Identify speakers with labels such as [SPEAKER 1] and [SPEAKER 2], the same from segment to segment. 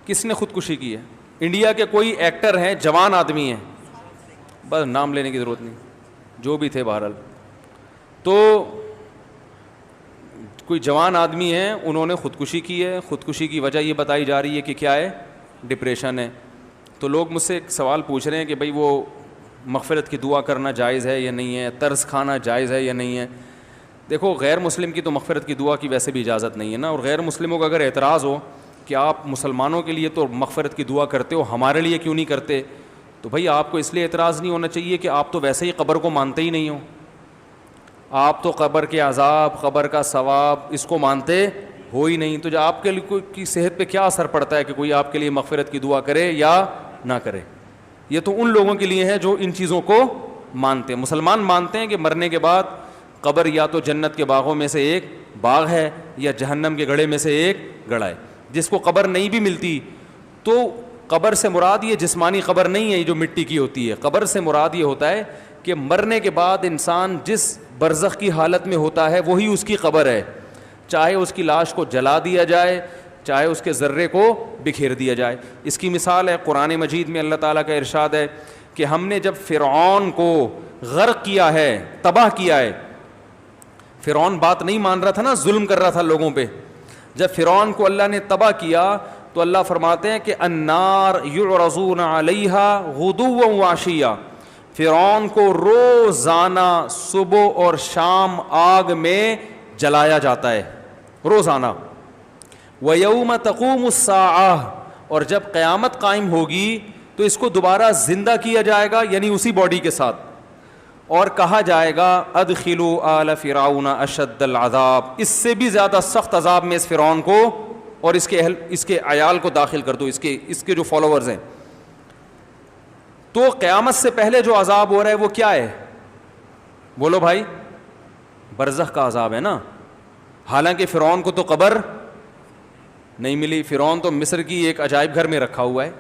[SPEAKER 1] کس نے خودکشی کی ہے؟ انڈیا کے کوئی ایکٹر ہیں، جوان آدمی ہیں، بس نام لینے کی ضرورت نہیں، جو بھی تھے بہرحال، تو کوئی جوان آدمی ہیں، انہوں نے خودکشی کی ہے. خودکشی کی وجہ یہ بتائی جا رہی ہے کہ کیا ہے؟ ڈپریشن ہے. تو لوگ مجھ سے ایک سوال پوچھ رہے ہیں کہ بھئی وہ مغفرت کی دعا کرنا جائز ہے یا نہیں ہے، طرز کھانا جائز ہے یا نہیں ہے. دیکھو غیر مسلم کی تو مغفرت کی دعا کی ویسے بھی اجازت نہیں ہے نا، اور غیر مسلموں کا اگر اعتراض ہو کہ آپ مسلمانوں کے لیے تو مغفرت کی دعا کرتے ہو، ہمارے لیے کیوں نہیں کرتے، تو بھائی آپ کو اس لیے اعتراض نہیں ہونا چاہیے کہ آپ تو ویسے ہی قبر کو مانتے ہی نہیں ہو. آپ تو قبر کے عذاب، قبر کا ثواب اس کو مانتے ہو ہی نہیں، تو جو آپ کے لیے کی صحت پہ کیا اثر پڑتا ہے کہ کوئی آپ کے لیے مغفرت کی دعا کرے یا نہ کرے. یہ تو ان لوگوں کے لیے ہے جو ان چیزوں کو مانتے ہیں. مسلمان مانتے ہیں کہ مرنے کے بعد قبر یا تو جنت کے باغوں میں سے ایک باغ ہے یا جہنم کے گڑھے میں سے ایک گڑھا ہے. جس کو قبر نہیں بھی ملتی تو قبر سے مراد یہ جسمانی قبر نہیں ہے، یہ جو مٹی کی ہوتی ہے. قبر سے مراد یہ ہوتا ہے کہ مرنے کے بعد انسان جس برزخ کی حالت میں ہوتا ہے وہی اس کی قبر ہے، چاہے اس کی لاش کو جلا دیا جائے، چاہے اس کے ذرے کو بکھیر دیا جائے. اس کی مثال ہے قرآن مجید میں اللہ تعالیٰ کا ارشاد ہے کہ ہم نے جب فرعون کو غرق کیا ہے، تباہ کیا ہے. فرعون بات نہیں مان رہا تھا نا، ظلم کر رہا تھا لوگوں پہ. جب فرعون کو اللہ نے تباہ کیا تو اللہ فرماتے ہیں کہ النار یعرضون علیہا غدوا وعشیا، فرعون کو روزانہ صبح اور شام آگ میں جلایا جاتا ہے، روزانہ. وَيَوْمَ تَقُومُ السَّاعَةُ، اور جب قیامت قائم ہوگی تو اس کو دوبارہ زندہ کیا جائے گا، یعنی اسی باڈی کے ساتھ، اور کہا جائے گا ادخلوا آل فرعون اشد العذاب، اس سے بھی زیادہ سخت عذاب میں اس فرعون کو اور اس کے عیال کو داخل کر دو، اس کے جو فالوورز ہیں. تو قیامت سے پہلے جو عذاب ہو رہا ہے وہ کیا ہے؟ بولو بھائی، برزخ کا عذاب ہے نا. حالانکہ فرعون کو تو قبر نہیں ملی، فرعون تو مصر کی ایک عجائب گھر میں رکھا ہوا ہے،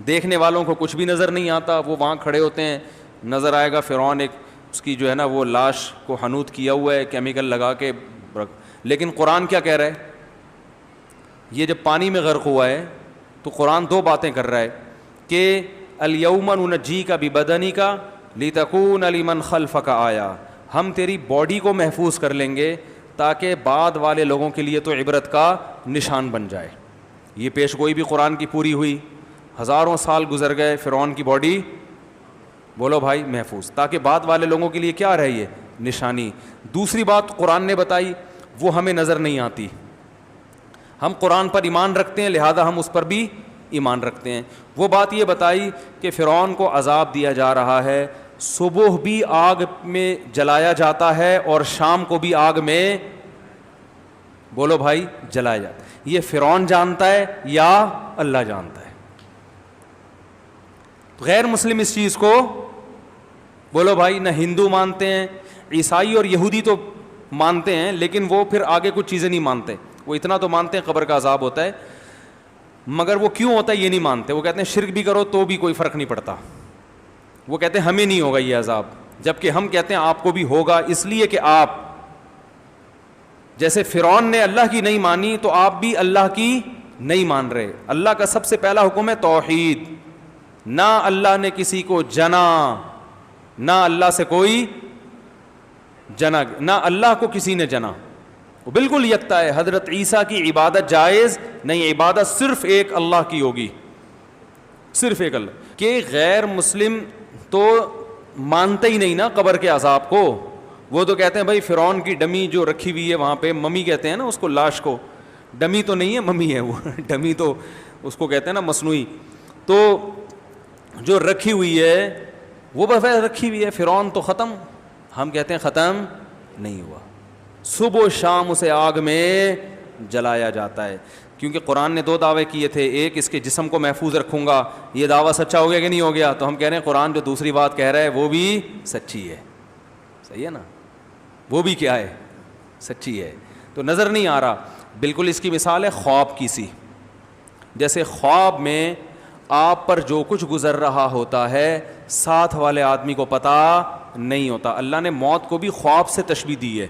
[SPEAKER 1] دیکھنے والوں کو کچھ بھی نظر نہیں آتا. وہ وہاں کھڑے ہوتے ہیں، نظر آئے گا فرعون ایک اس کی جو ہے نا وہ لاش کو حنوط کیا ہوا ہے کیمیکل لگا کے. لیکن قرآن کیا کہہ رہا ہے؟ یہ جب پانی میں غرق ہوا ہے تو قرآن دو باتیں کر رہا ہے کہ الیوم ننجیک ببدنک لتکون لمن خلفک آیا، ہم تیری باڈی کو محفوظ کر لیں گے تاکہ بعد والے لوگوں کے لیے تو عبرت کا نشان بن جائے. یہ پیش گوئی بھی قرآن کی پوری ہوئی. ہزاروں سال گزر گئے، فرعون کی باڈی بولو بھائی محفوظ، تاکہ بعد والے لوگوں کے لیے کیا رہی ہے؟ نشانی. دوسری بات قرآن نے بتائی وہ ہمیں نظر نہیں آتی. ہم قرآن پر ایمان رکھتے ہیں لہذا ہم اس پر بھی ایمان رکھتے ہیں. وہ بات یہ بتائی کہ فرعون کو عذاب دیا جا رہا ہے، صبح بھی آگ میں جلایا جاتا ہے اور شام کو بھی آگ میں بولو بھائی جلایا جاتا ہے. یہ فرعون جانتا ہے یا اللہ جانتا ہے؟ غیر مسلم اس چیز کو بولو بھائی نہ ہندو مانتے ہیں، عیسائی اور یہودی تو مانتے ہیں لیکن وہ پھر آگے کچھ چیزیں نہیں مانتے. وہ اتنا تو مانتے ہیں قبر کا عذاب ہوتا ہے، مگر وہ کیوں ہوتا ہے یہ نہیں مانتے. وہ کہتے ہیں شرک بھی کرو تو بھی کوئی فرق نہیں پڑتا. وہ کہتے ہیں ہمیں نہیں ہوگا یہ عذاب، جبکہ ہم کہتے ہیں آپ کو بھی ہوگا، اس لیے کہ آپ جیسے فرعون نے اللہ کی نہیں مانی تو آپ بھی اللہ کی نہیں مان رہے. اللہ کا سب سے پہلا حکم ہے توحید. نہ اللہ نے کسی کو جنا، نہ اللہ سے کوئی جنا، نہ اللہ کو کسی نے جنا. وہ بالکل یکتا ہے. حضرت عیسیٰ کی عبادت جائز نہیں، عبادت صرف ایک اللہ کی ہوگی، صرف ایک اللہ. کہ غیر مسلم تو مانتے ہی نہیں نا قبر کے عذاب کو. وہ تو کہتے ہیں بھائی فرعون کی ڈمی جو رکھی ہوئی ہے وہاں پہ، ممی کہتے ہیں نا اس کو، لاش کو. ڈمی تو نہیں ہے، ممی ہے وہ. ڈمی تو اس کو کہتے ہیں نا مصنوعی. تو جو رکھی ہوئی ہے وہ بس رکھی ہوئی ہے. فرعون تو ختم، ہم کہتے ہیں ختم نہیں ہوا. صبح و شام اسے آگ میں جلایا جاتا ہے. کیونکہ قرآن نے دو دعوے کیے تھے، ایک اس کے جسم کو محفوظ رکھوں گا، یہ دعویٰ سچا ہو گیا کہ نہیں ہو گیا؟ تو ہم کہہ رہے ہیں قرآن جو دوسری بات کہہ رہا ہے وہ بھی سچی ہے. صحیح ہے نا؟ وہ بھی کیا ہے؟ سچی ہے. تو نظر نہیں آ رہا. بالکل اس کی مثال ہے خواب کی سی. جیسے خواب میں آپ پر جو کچھ گزر رہا ہوتا ہے ساتھ والے آدمی کو پتہ نہیں ہوتا. اللہ نے موت کو بھی خواب سے تشبیہ دی ہے.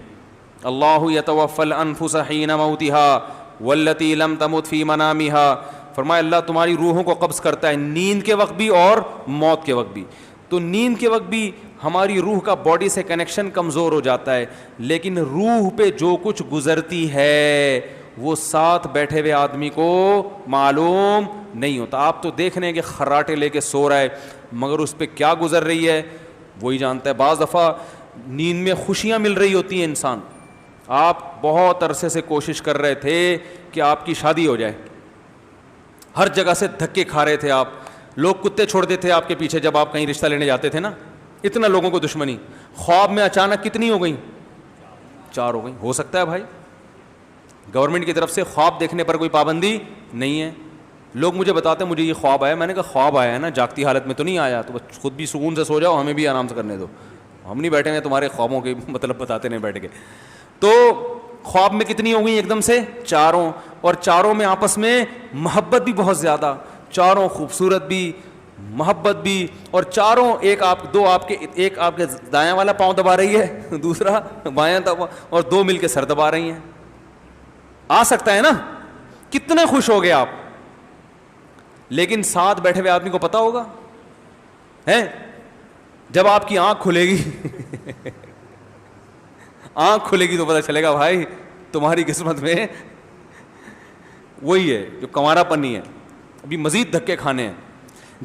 [SPEAKER 1] اللہ یتوفی الانفس حین موتها والتی لم تمت فی منامها فرمایا اللہ تمہاری روحوں کو قبض کرتا ہے نیند کے وقت بھی اور موت کے وقت بھی. تو نیند کے وقت بھی ہماری روح کا باڈی سے کنیکشن کمزور ہو جاتا ہے, لیکن روح پہ جو کچھ گزرتی ہے وہ ساتھ بیٹھے ہوئے آدمی کو معلوم نہیں ہوتا. آپ تو دیکھ رہے ہیں کہ خراٹے لے کے سو رہا ہے, مگر اس پہ کیا گزر رہی ہے وہی جانتا ہے. بعض دفعہ نیند میں خوشیاں مل رہی ہوتی ہیں انسان, آپ بہت عرصے سے کوشش کر رہے تھے کہ آپ کی شادی ہو جائے, ہر جگہ سے دھکے کھا رہے تھے آپ, لوگ کتے چھوڑ دیتے آپ کے پیچھے جب آپ کہیں رشتہ لینے جاتے تھے نا, اتنا لوگوں کو دشمنی. خواب میں اچانک کتنی ہو گئیں؟ 4 ہو گئیں. ہو سکتا ہے بھائی گورنمنٹ کی طرف سے خواب دیکھنے پر کوئی پابندی نہیں ہے. لوگ مجھے بتاتے ہیں مجھے یہ خواب آیا, میں نے کہا خواب آیا ہے نا, جاگتی حالت میں تو نہیں آیا, تو خود بھی سکون سے سو جاؤ, ہمیں بھی آرام سے کرنے دو, ہم نہیں بیٹھے ہیں تمہارے خوابوں کے مطلب بتاتے نہیں بیٹھ کے. تو خواب میں کتنی ہو گئی ایک دم سے؟ 4. اور 4 میں آپس میں محبت بھی بہت زیادہ, 4 خوبصورت بھی, محبت بھی, اور 4 ایک آپ کے دایاں والا پاؤں دبا رہی ہے, دوسرا بایاں دبا, اور 2 مل کے سر دبا رہی ہیں. آ سکتا ہے نا, کتنے خوش ہو گئے آپ. لیکن ساتھ بیٹھے ہوئے آدمی کو پتا ہوگا ہے, جب آپ کی آنکھ کھلے گی آنکھ کھلے گی تو پتا چلے گا بھائی تمہاری قسمت میں وہی ہے جو کنوارا پنی ہے, ابھی مزید دھکے کھانے ہیں.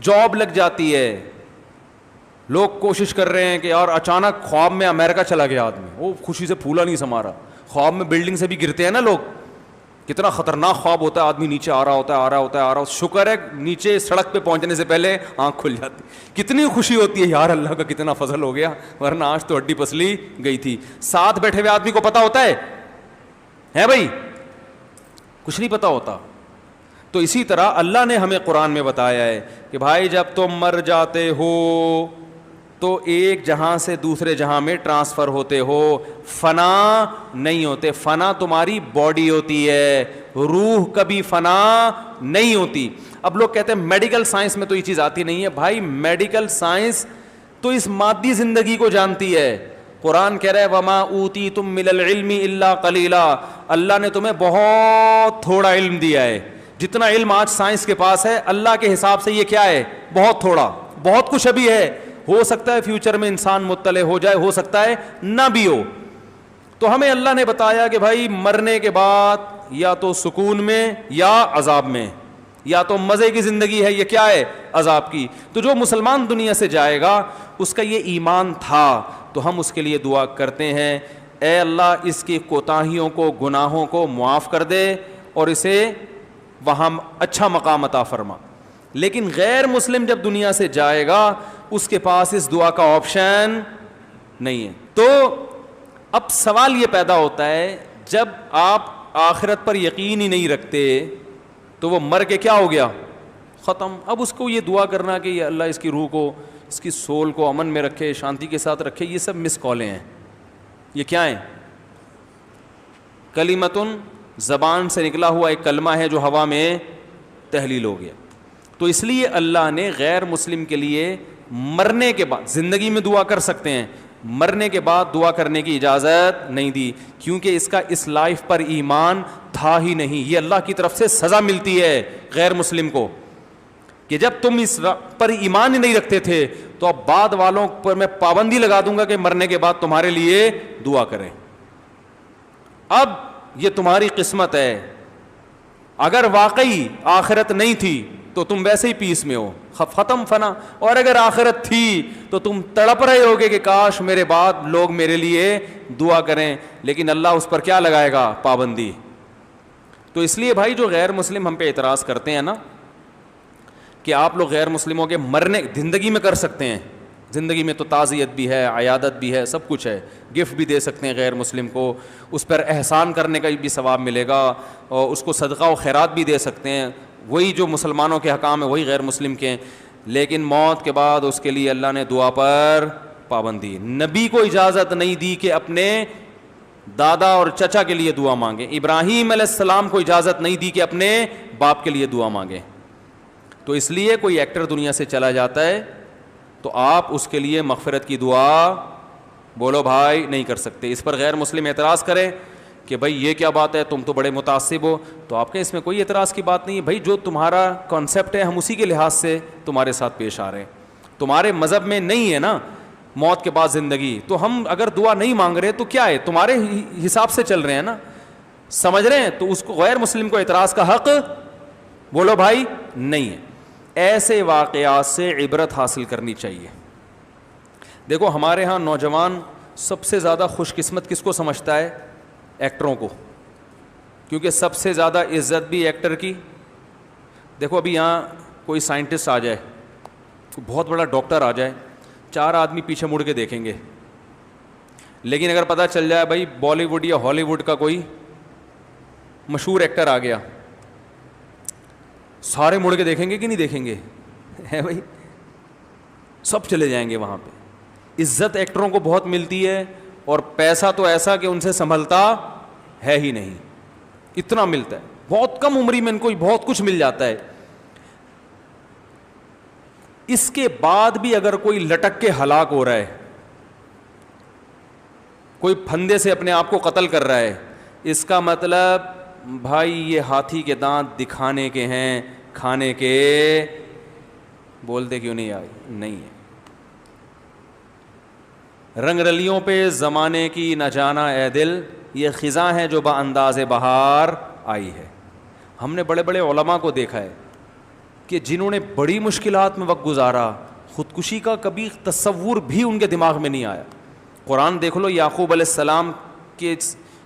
[SPEAKER 1] جاب لگ جاتی ہے, لوگ کوشش کر رہے ہیں کہ اور اچانک خواب میں امریکہ چلا گیا آدمی, وہ خوشی سے پھولا نہیں سما رہا. خواب میں بلڈنگ سے بھی گرتے ہیں نا لوگ, کتنا خطرناک خواب ہوتا ہے, آدمی نیچے آ رہا ہوتا ہے, شکر ہے نیچے سڑک پہ پہنچنے سے پہلے آنکھ کھل جاتی. کتنی خوشی ہوتی ہے یار, اللہ کا کتنا فضل ہو گیا, ورنہ آج تو ہڈی پسلی گئی تھی. ساتھ بیٹھے ہوئے آدمی کو پتا ہوتا ہے بھائی, کچھ نہیں پتا ہوتا. تو اسی طرح اللہ نے ہمیں قرآن میں بتایا ہے کہ بھائی جب تم مر جاتے ہو تو ایک جہاں سے دوسرے جہاں میں ٹرانسفر ہوتے ہو, فنا نہیں ہوتے. فنا تمہاری باڈی ہوتی ہے, روح کبھی فنا نہیں ہوتی. اب لوگ کہتے ہیں میڈیکل سائنس میں تو یہ چیز آتی نہیں ہے. بھائی میڈیکل سائنس تو اس مادی زندگی کو جانتی ہے. قرآن کہہ رہا ہے وما اوتیتم من العلم الا قلیلا, اللہ نے تمہیں بہت تھوڑا علم دیا ہے. جتنا علم آج سائنس کے پاس ہے اللہ کے حساب سے یہ کیا ہے, بہت تھوڑا. بہت کچھ ابھی ہے, ہو سکتا ہے فیوچر میں انسان مطلع ہو جائے, ہو سکتا ہے نہ بھی ہو. تو ہمیں اللہ نے بتایا کہ بھائی مرنے کے بعد یا تو سکون میں یا عذاب میں, یا تو مزے کی زندگی ہے, یہ کیا ہے عذاب کی. تو جو مسلمان دنیا سے جائے گا اس کا یہ ایمان تھا, تو ہم اس کے لیے دعا کرتے ہیں اے اللہ اس کی کوتاہیوں کو, گناہوں کو معاف کر دے اور اسے وہاں اچھا مقام عطا فرما. لیکن غیر مسلم جب دنیا سے جائے گا اس کے پاس اس دعا کا آپشن نہیں ہے. تو اب سوال یہ پیدا ہوتا ہے جب آپ آخرت پر یقین ہی نہیں رکھتے تو وہ مر کے کیا ہو گیا, ختم. اب اس کو یہ دعا کرنا کہ یہ اللہ اس کی روح کو, اس کی سول کو امن میں رکھے, شانتی کے ساتھ رکھے, یہ سب مس کالیں ہیں. یہ کیا ہیں؟ کلمتن, زبان سے نکلا ہوا ایک کلمہ ہے جو ہوا میں تحلیل ہو گیا. تو اس لیے اللہ نے غیر مسلم کے لیے مرنے کے بعد, زندگی میں دعا کر سکتے ہیں, مرنے کے بعد دعا کرنے کی اجازت نہیں دی, کیونکہ اس کا اس لائف پر ایمان تھا ہی نہیں. یہ اللہ کی طرف سے سزا ملتی ہے غیر مسلم کو کہ جب تم اس پر ایمان ہی نہیں رکھتے تھے تو اب بعد والوں پر میں پابندی لگا دوں گا کہ مرنے کے بعد تمہارے لیے دعا کریں. اب یہ تمہاری قسمت ہے, اگر واقعی آخرت نہیں تھی تو تم ویسے ہی پیس میں ہو, ختم فنا. اور اگر آخرت تھی تو تم تڑپ رہے ہوگے کہ کاش میرے بعد لوگ میرے لیے دعا کریں, لیکن اللہ اس پر کیا لگائے گا, پابندی. تو اس لیے بھائی جو غیر مسلم ہم پہ اعتراض کرتے ہیں نا کہ آپ لوگ غیر مسلموں کے مرنے زندگی میں کر سکتے ہیں, زندگی میں تو تعزیت بھی ہے, عیادت بھی ہے, سب کچھ ہے, گفٹ بھی دے سکتے ہیں غیر مسلم کو, اس پر احسان کرنے کا بھی ثواب ملے گا, اور اس کو صدقہ و خیرات بھی دے سکتے ہیں. وہی جو مسلمانوں کے حکام ہیں وہی غیر مسلم کے ہیں. لیکن موت کے بعد اس کے لیے اللہ نے دعا پر پابندی. نبی کو اجازت نہیں دی کہ اپنے دادا اور چچا کے لیے دعا مانگیں. ابراہیم علیہ السلام کو اجازت نہیں دی کہ اپنے باپ کے لیے دعا مانگیں. تو اس لیے کوئی ایکٹر دنیا سے چلا جاتا ہے تو آپ اس کے لیے مغفرت کی دعا بولو بھائی نہیں کر سکتے. اس پر غیر مسلم اعتراض کریں کہ بھائی یہ کیا بات ہے, تم تو بڑے متعصب ہو, تو آپ کہیں اس میں کوئی اعتراض کی بات نہیں ہے. بھائی جو تمہارا کانسیپٹ ہے ہم اسی کے لحاظ سے تمہارے ساتھ پیش آ رہے ہیں. تمہارے مذہب میں نہیں ہے نا موت کے بعد زندگی, تو ہم اگر دعا نہیں مانگ رہے تو کیا ہے, تمہارے حساب سے چل رہے ہیں نا, سمجھ رہے ہیں؟ تو اس کو غیر مسلم کو اعتراض کا حق بولو بھائی نہیں ہے. ایسے واقعات سے عبرت حاصل کرنی چاہیے. دیکھو ہمارے ہاں نوجوان سب سے زیادہ خوش قسمت کس کو سمجھتا ہے؟ ایکٹروں کو, کیونکہ سب سے زیادہ عزت بھی ایکٹر کی. دیکھو ابھی یہاں کوئی سائنٹسٹ آ جائے, کوئی بہت بڑا ڈاکٹر آ جائے, 4 آدمی پیچھے مڑ کے دیکھیں گے, لیکن اگر پتہ چل جائے بھائی بالی ووڈ یا ہالی ووڈ کا کوئی مشہور ایکٹر آ گیا, سارے مڑ کے دیکھیں گے کہ نہیں دیکھیں گے؟ ہے بھائی, سب چلے جائیں گے وہاں پہ. عزت ایکٹروں کو بہت ملتی ہے, اور پیسہ تو ایسا کہ ان سے سنبھلتا ہے ہی نہیں, اتنا ملتا ہے. بہت کم عمری میں ان کو بہت کچھ مل جاتا ہے. اس کے بعد بھی اگر کوئی لٹک کے ہلاک ہو رہا ہے, کوئی پھندے سے اپنے آپ کو قتل کر رہا ہے, اس کا مطلب بھائی یہ ہاتھی کے دانت دکھانے کے ہیں, کھانے کے. بولتے کیوں نہیں آئی؟ نہیں ہے. رنگ رلیوں پہ زمانے کی نہ جانا اے دل, یہ خزاں ہے جو با انداز بہار آئی ہے. ہم نے بڑے بڑے علماء کو دیکھا ہے کہ جنہوں نے بڑی مشکلات میں وقت گزارا, خودکشی کا کبھی تصور بھی ان کے دماغ میں نہیں آیا. قرآن دیکھ لو, یعقوب علیہ السلام کے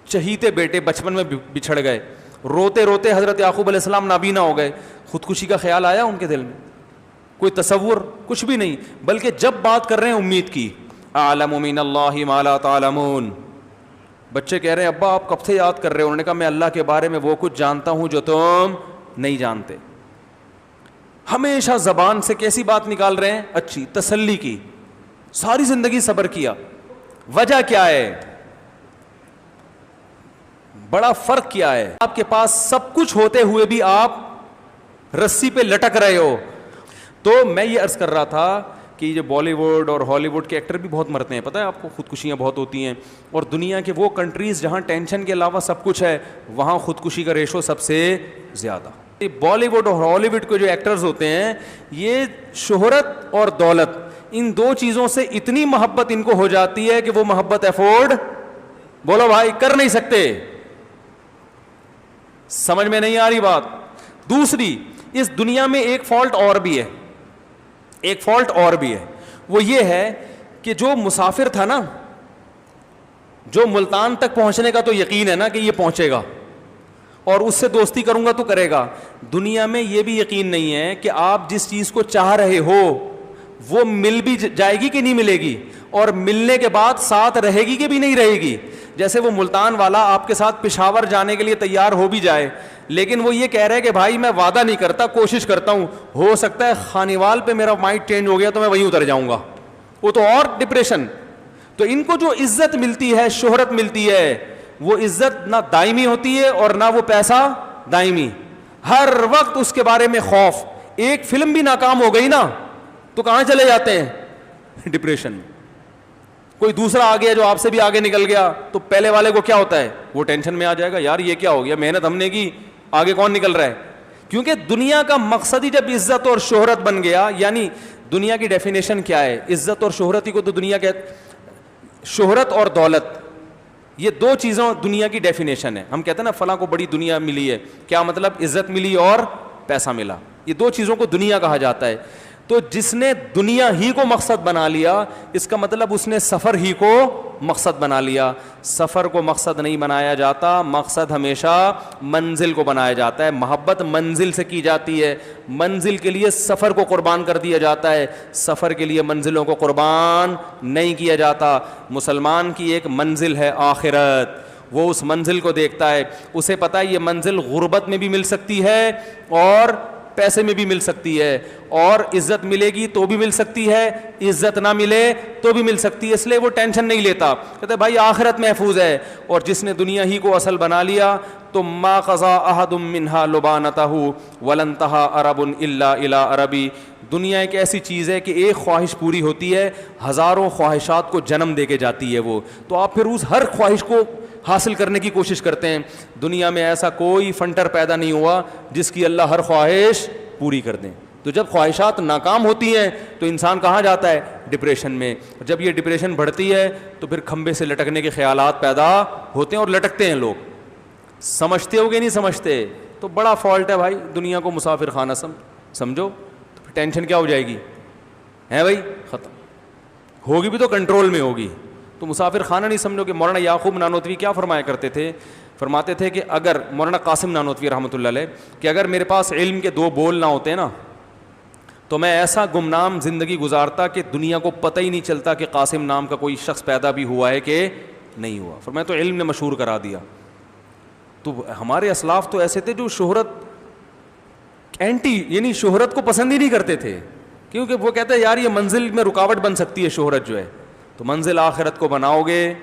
[SPEAKER 1] چہیتے بیٹے بچپن میں بچھڑ گئے, روتے روتے حضرت یعقوب علیہ السلام نابینا ہو گئے. خودکشی کا خیال آیا ان کے دل میں؟ کوئی تصور, کچھ بھی نہیں. بلکہ جب بات کر رہے ہیں امید کی, اعلم من اللہ ما لا تعلمون, بچے کہہ رہے ہیں ابا آپ کب سے یاد کر رہے ہو؟ انہوں نے کہا میں اللہ کے بارے میں وہ کچھ جانتا ہوں جو تم نہیں جانتے. ہمیشہ زبان سے کیسی بات نکال رہے ہیں؟ اچھی, تسلی کی. ساری زندگی صبر کیا. وجہ کیا ہے؟ بڑا فرق کیا ہے؟ آپ کے پاس سب کچھ ہوتے ہوئے بھی آپ رسی پہ لٹک رہے ہو. تو میں یہ عرض کر رہا تھا کہ جو بالی ووڈ اور ہالی ووڈ کے ایکٹر بھی بہت مرتے ہیں, پتہ ہے آپ کو, خودکشیاں بہت ہوتی ہیں. اور دنیا کے وہ کنٹریز جہاں ٹینشن کے علاوہ سب کچھ ہے, وہاں خودکشی کا ریشو سب سے زیادہ. بالی ووڈ اور ہالی ووڈ کے جو ایکٹرز ہوتے ہیں, یہ شہرت اور دولت, ان دو چیزوں سے اتنی محبت ان کو ہو جاتی ہے کہ وہ محبت افورڈ, بولو بھائی, کر نہیں سکتے. سمجھ میں نہیں آ رہی بات؟ دوسری, اس دنیا میں ایک فالٹ اور بھی ہے, ایک فالٹ اور بھی ہے. وہ یہ ہے کہ جو مسافر تھا نا, جو ملتان تک پہنچنے کا تو یقین ہے نا کہ یہ پہنچے گا اور اس سے دوستی کروں گا تو کرے گا, دنیا میں یہ بھی یقین نہیں ہے کہ آپ جس چیز کو چاہ رہے ہو وہ مل بھی جائے گی کہ نہیں ملے گی, اور ملنے کے بعد ساتھ رہے گی کہ بھی نہیں رہے گی. جیسے وہ ملتان والا آپ کے ساتھ پشاور جانے کے لیے تیار ہو بھی جائے, لیکن وہ یہ کہہ رہے کہ بھائی میں وعدہ نہیں کرتا, کوشش کرتا ہوں, ہو سکتا ہے خانیوال پہ میرا مائنڈ چینج ہو گیا تو میں وہیں اتر جاؤں گا, وہ تو اور ڈپریشن. تو ان کو جو عزت ملتی ہے, شہرت ملتی ہے, وہ عزت نہ دائمی ہوتی ہے اور نہ وہ پیسہ دائمی. ہر وقت اس کے بارے میں خوف. ایک فلم بھی ناکام ہو گئی نا تو کہاں چلے جاتے ہیں؟ ڈپریشن میں. کوئی دوسرا آ گیا جو آپ سے بھی آگے نکل گیا تو پہلے والے کو کیا ہوتا ہے؟ وہ ٹینشن میں آ جائے گا, یار یہ کیا ہو گیا, محنت ہم نے کی, آگے کون نکل رہا ہے. کیونکہ دنیا کا مقصد ہی جب عزت اور شہرت بن گیا, یعنی دنیا کی ڈیفینیشن کیا ہے؟ عزت اور شہرت ہی کو تو دنیا کے, شہرت اور دولت, یہ دو چیزوں دنیا کی ڈیفینیشن ہے. ہم کہتے ہیں نا فلاں کو بڑی دنیا ملی ہے, کیا مطلب؟ عزت ملی اور پیسہ ملا, یہ دو چیزوں کو دنیا کہا جاتا ہے. تو جس نے دنیا ہی کو مقصد بنا لیا, اس کا مطلب اس نے سفر ہی کو مقصد بنا لیا. سفر کو مقصد نہیں بنایا جاتا, مقصد ہمیشہ منزل کو بنایا جاتا ہے. محبت منزل سے کی جاتی ہے, منزل کے لیے سفر کو قربان کر دیا جاتا ہے, سفر کے لیے منزلوں کو قربان نہیں کیا جاتا. مسلمان کی ایک منزل ہے آخرت, وہ اس منزل کو دیکھتا ہے, اسے پتہ ہے یہ منزل غربت میں بھی مل سکتی ہے اور پیسے میں بھی مل سکتی ہے, اور عزت ملے گی تو بھی مل سکتی ہے, عزت نہ ملے تو بھی مل سکتی ہے, اس لیے وہ ٹینشن نہیں لیتا. کہتے بھائی آخرت محفوظ ہے. اور جس نے دنیا ہی کو اصل بنا لیا تو ما قضا احد منها لبانته ولن انتهى عرب الا الى عربی. دنیا ایک ایسی چیز ہے کہ ایک خواہش پوری ہوتی ہے, ہزاروں خواہشات کو جنم دے کے جاتی ہے وہ. تو آپ پھر اس ہر خواہش کو حاصل کرنے کی کوشش کرتے ہیں. دنیا میں ایسا کوئی فنٹر پیدا نہیں ہوا جس کی اللہ ہر خواہش پوری کر دیں. تو جب خواہشات ناکام ہوتی ہیں تو انسان کہاں جاتا ہے؟ ڈپریشن میں. جب یہ ڈپریشن بڑھتی ہے تو پھر کھمبے سے لٹکنے کے خیالات پیدا ہوتے ہیں اور لٹکتے ہیں لوگ. سمجھتے ہو گے نہیں سمجھتے؟ تو بڑا فالٹ ہے بھائی. دنیا کو مسافر خانہ سمجھو تو پھر ٹینشن کیا ہو جائے گی؟ ہے بھائی ختم ہوگی بھی تو کنٹرول میں ہوگی. تو مسافر خانہ نہیں سمجھو. کہ مولانا یعقوب نانوتوی کیا فرمایا کرتے تھے؟ فرماتے تھے کہ اگر مولانا قاسم نانوتوی رحمۃ اللہ علیہ کہ اگر میرے پاس علم کے 2 بول نہ ہوتے نا تو میں ایسا گمنام زندگی گزارتا کہ دنیا کو پتہ ہی نہیں چلتا کہ قاسم نام کا کوئی شخص پیدا بھی ہوا ہے کہ نہیں ہوا. فرمایا تو علم نے مشہور کرا دیا. تو ہمارے اسلاف تو ایسے تھے جو شہرت اینٹی یعنی شہرت کو پسند ہی نہیں کرتے تھے, کیونکہ وہ کہتے ہیں یار یہ منزل میں رکاوٹ بن سکتی ہے شہرت جو ہے. تو منزل آخرت کو بناؤ گے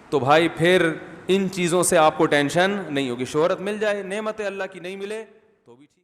[SPEAKER 1] تو بھائی پھر ان چیزوں سے آپ کو ٹینشن نہیں ہوگی. شہرت مل جائے, نعمت اللہ کی نہیں ملے تو بھی ٹھیک.